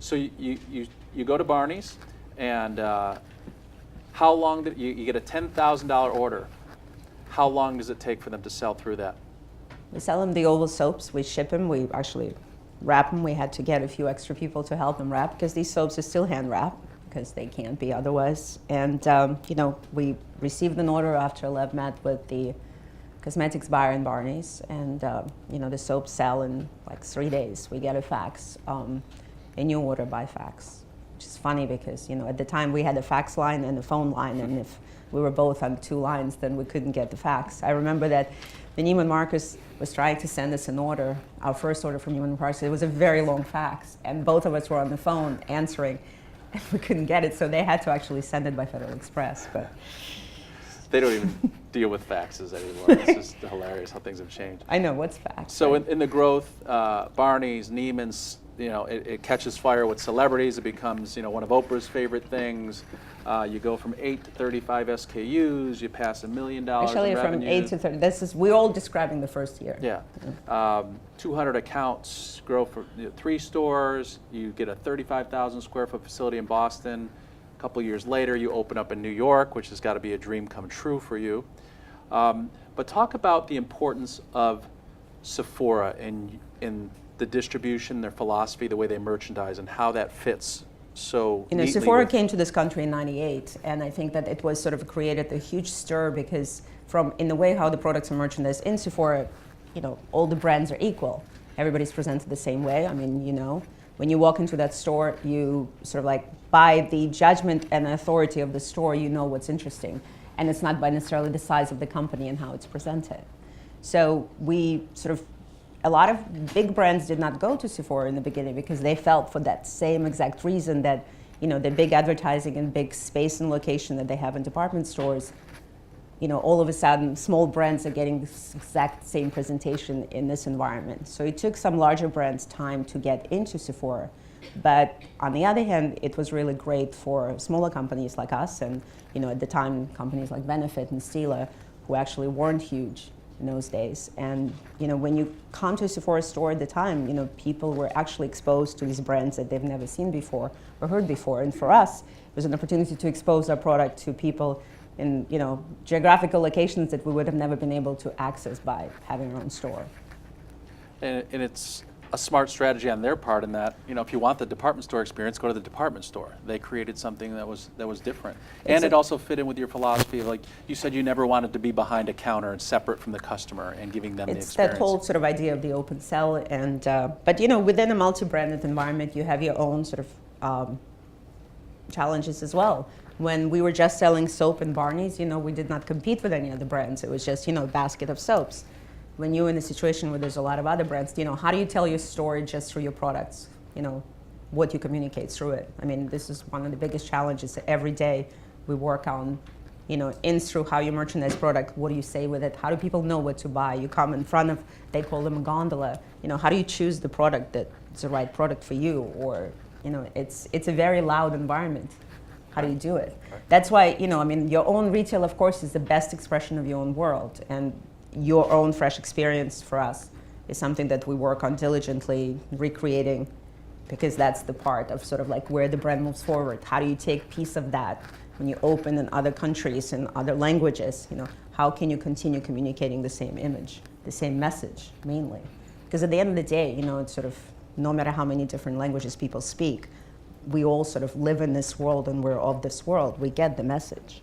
So you go to Barney's, and how long did you get a $10,000 order? How long does it take for them to sell through that? We sell them the oval soaps. We ship them. We actually wrap them. We had to get a few extra people to help them wrap because these soaps are still hand wrapped because they can't be otherwise. And you know, we received an order after Lev met with the cosmetics buyer in Barney's, and you know, the soaps sell in like 3 days. We get a fax, a new order by fax, which is funny because, you know, at the time we had a fax line and a phone line, and if we were both on 2 lines, then we couldn't get the fax. I remember that the Neiman Marcus was trying to send us an order, our first order from Neiman Marcus. It was a very long fax, and both of us were on the phone answering, and we couldn't get it, so they had to actually send it by Federal Express. But they don't even deal with faxes anymore. It's just hilarious how things have changed. I know, what's fax? So right? in the growth, Barney's, Neiman's, you know, it catches fire with celebrities. It becomes, you know, one of Oprah's favorite things. You go from 8 to 35 SKUs. You pass $1 million Actually, in from revenue. 8 to 30. We're all describing the first year. Yeah. 200 accounts, grow for 3 stores. You get a 35,000 square foot facility in Boston. A couple years later, you open up in New York, which has got to be a dream come true for you. But talk about the importance of Sephora in the distribution, their philosophy, the way they merchandise, and how that fits so you know, neatly Sephora with came to this country in '98, and I think that it was sort of created a huge stir because in the way how the products are merchandised in Sephora, you know, all the brands are equal. Everybody's presented the same way. I mean, you know, when you walk into that store, you sort of like, by the judgment and authority of the store, you know what's interesting. And it's not by necessarily the size of the company and how it's presented. So we sort of, a lot of big brands did not go to Sephora in the beginning because they felt for that same exact reason that, you know, the big advertising and big space and location that they have in department stores, you know, all of a sudden small brands are getting this exact same presentation in this environment. So it took some larger brands time to get into Sephora. But on the other hand, it was really great for smaller companies like us, and, you know, at the time companies like Benefit and Stila, who actually weren't huge in those days. And, you know, when you come to a Sephora store at the time, you know, people were actually exposed to these brands that they've never seen before or heard before. And for us, it was an opportunity to expose our product to people in, you know, geographical locations that we would have never been able to access by having our own store. And it's a smart strategy on their part in that, you know, if you want the department store experience, go to the department store. They created something that was different. And it also fit in with your philosophy of, like, you said you never wanted to be behind a counter and separate from the customer and giving them the experience. It's that whole sort of idea of the open cell. And, but, you know, within a multi-branded environment, you have your own sort of challenges as well. When we were just selling soap in Barney's, you know, we did not compete with any other brands. It was just, you know, a basket of soaps. When you're in a situation where there's a lot of other brands, you know, how do you tell your story just through your products? You know, what you communicate through it. I mean, this is one of the biggest challenges that every day we work on, you know, through how you merchandise product. What do you say with it? How do people know what to buy? You come in front of, they call them a gondola. You know, how do you choose the product that's the right product for you? Or, you know, it's a very loud environment. How do you do it? That's why, you know, I mean, your own retail, of course, is the best expression of your own world. And your own fresh experience for us is something that we work on diligently recreating, because that's the part of sort of like where the brand moves forward. How do you take a piece of that when you open in other countries and other languages? You know, how can you continue communicating the same image, the same message, mainly? Because at the end of the day, you know, it's sort of, no matter how many different languages people speak, we all sort of live in this world and we're of this world. We get the message.